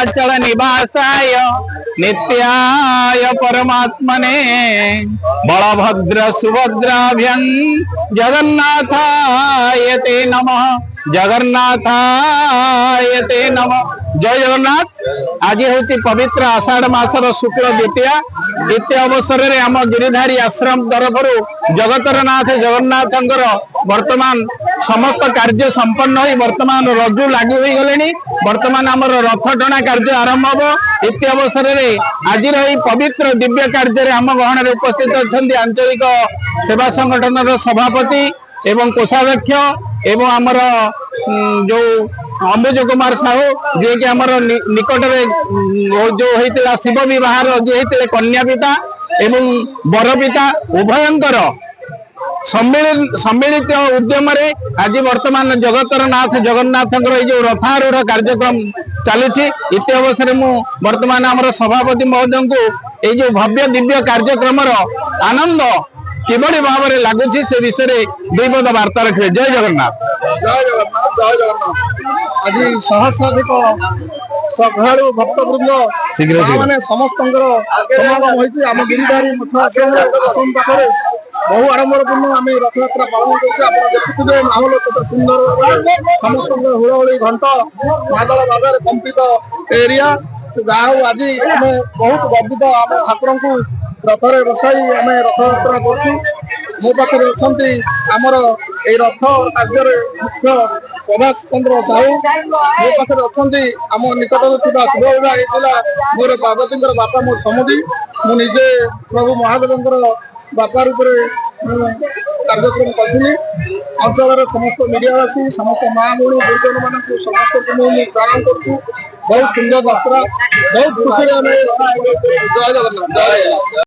नीलाचल निवासाय नित्याय परमात्मने बलभद्र सुभद्राभ्यं जगन्नाथाय ते नमः जगन्नाथाय ते नमः। जय जगन्नाथ। आज हूँ पवित्र आषाढ़ मासर शुक्ल द्वितीया द्वितीय अवसर में आम गिरिधारी आश्रम तरफ जगतर नाथ जगन्नाथ वर्तमान समस्त कार्य संपन्न हो वर्तमान रज्जु लागू हो गले। वर्तमान आमर रथ टणा कार्य आरंभ हो। द्वितीय अवसर में आज पवित्र दिव्य कार्य आम गहन उपस्थित अच्छा आंचलिक सेवा संगठन सभापति एवं कोषाध्यक्ष एवं आमर जो अंबुज कुमार साहू जी कि आमर निकट में जो होता शिव विवाह जी होते कन्या पिता एवं बर पिता उभयंकर सम्मिलित उद्यम आज वर्तमान जगतर नाथ जगन्नाथ जो रथारूढ़ कार्यक्रम चलुची। इति अवसर मु वर्तमान आमर सभापति महोदय को ये भव्य दिव्य कार्यक्रम आनंद किभली भाव में लगुच से विषय में दुई पद वार्ता रखे। जय जगन्नाथ। जय जगन्नाथ जय जगन्नाथ। आज सहस्राधिक श्रद्धालु भक्तवृंद मैंने समस्त समागम होती आम गिरिधारी मठ आश्रम पाखे बहु आडम्बरपूर्ण आम रथ यात्रा पालन कर माहौल सुंदर समस्त हुड़हुड़ी घंट मादल भाव कंपित एरिया जहा आज आम बहुत गर्वित आम ठाकुर को रथरे बसाई आम रथ यात्रा कर मो पाखे अच्छा आमर ये रथ कार्य मुख्य प्रभास चंद्र साहू मो पाखे अच्छा आम निकट शिव विवाह होता मोर पार्वती बापा मोर समुदी मुझे प्रभु महादेव बापा रूप कार्यक्रम करी अंचल समस्त मीडियावासी समस्त माँ भूणी गुरुजन मान समस्त मुझे प्रणाम कर बहुत सुंदर यात्रा बहुत खुशी। जय जगन्नाथ जय जगन्नाथ।